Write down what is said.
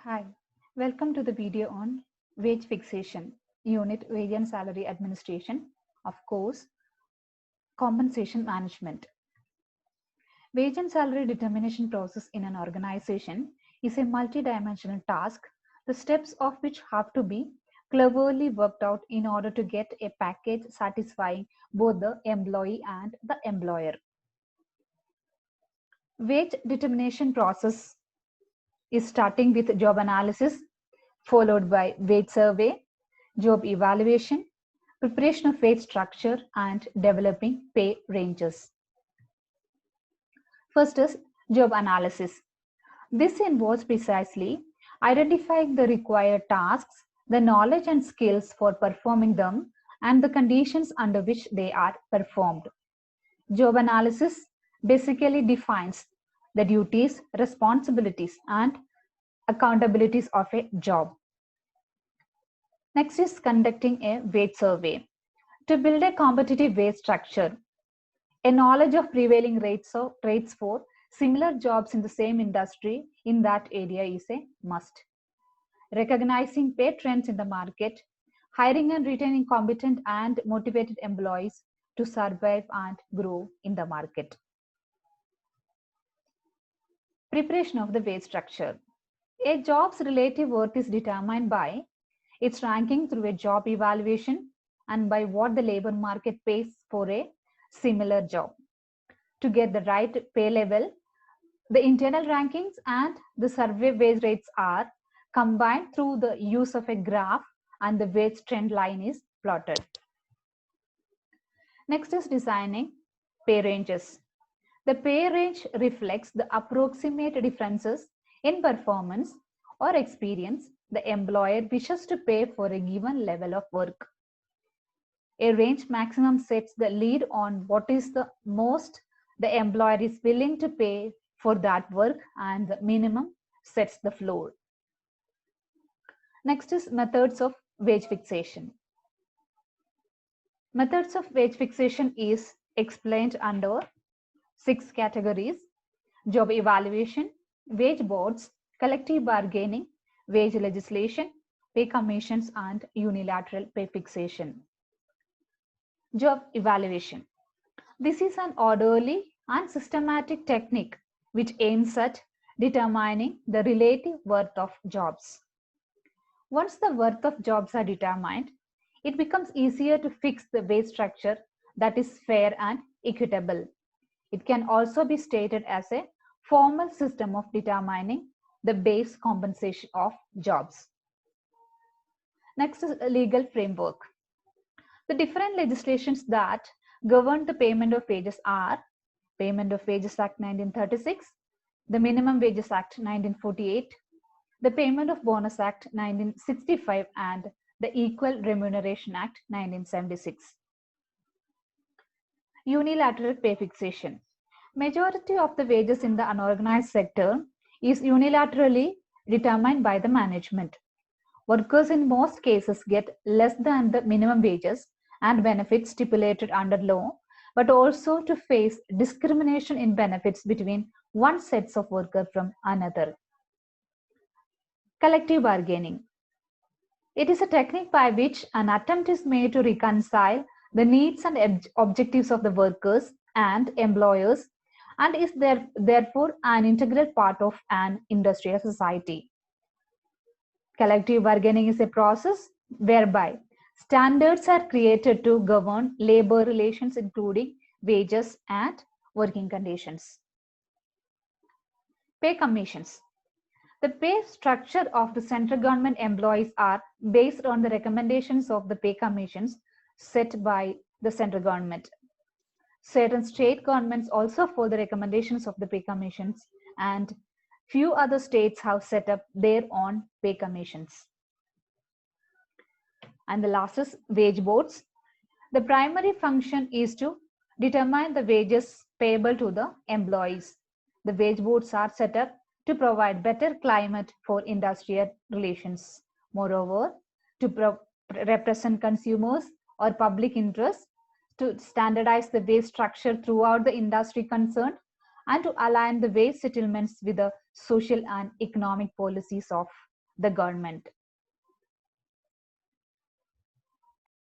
Hi, welcome to the video on wage fixation, unit wage and salary administration, of course, compensation management. Wage and salary determination process in an organization is a multidimensional task, the steps of which have to be cleverly worked out in order to get a package satisfying both the employee and the employer. Wage determination process is starting with job analysis, followed by wage survey, job evaluation, preparation of wage structure, and developing pay ranges. First is job analysis. This involves precisely identifying the required tasks, the knowledge and skills for performing them, and the conditions under which they are performed. Job analysis basically defines the duties, responsibilities, and accountabilities of a job. Next is conducting a wage survey. To build a competitive wage structure, a knowledge of prevailing rates for similar jobs in the same industry in that area is a must. Recognizing pay trends in the market, hiring and retaining competent and motivated employees to survive and grow in the market. Preparation of the wage structure. A job's relative worth is determined by its ranking through a job evaluation and by what the labor market pays for a similar job. To get the right pay level, the internal rankings and the survey wage rates are combined through the use of a graph and the wage trend line is plotted. Next is designing pay ranges. The pay range reflects the approximate differences in performance or experience the employer wishes to pay for a given level of work. A range maximum sets the lead on what is the most the employer is willing to pay for that work, and the minimum sets the floor. Next is methods of wage fixation. Methods of wage fixation is explained under 6 categories: job evaluation, wage boards, collective bargaining, wage legislation, pay commissions, and unilateral pay fixation. Job evaluation. This is an orderly and systematic technique which aims at determining the relative worth of jobs. Once the worth of jobs are determined, it becomes easier to fix the wage structure that is fair and equitable. It can also be stated as a formal system of determining the base compensation of jobs. Next is a legal framework. The different legislations that govern the payment of wages are Payment of Wages Act 1936, the Minimum Wages Act 1948, the Payment of Bonus Act 1965, and the Equal Remuneration Act 1976. Unilateral pay fixation. Majority of the wages in the unorganized sector is unilaterally determined by the management. Workers in most cases get less than the minimum wages and benefits stipulated under law, but also to face discrimination in benefits between one sets of workers from another. Collective bargaining. It is a technique by which an attempt is made to reconcile the needs and objectives of the workers and employers, and is therefore an integral part of an industrial society. Collective bargaining is a process whereby standards are created to govern labor relations, including wages and working conditions. Pay commissions. The pay structure of the central government employees are based on the recommendations of the pay commissions set by the central government. Certain state governments also follow the recommendations of the pay commissions, and few other states have set up their own pay commissions. And the last is wage boards. The primary function is to determine the wages payable to the employees. The wage boards are set up to provide better climate for industrial relations. Moreover, to represent consumers or public interests, to standardize the wage structure throughout the industry concerned, and to align the wage settlements with the social and economic policies of the government.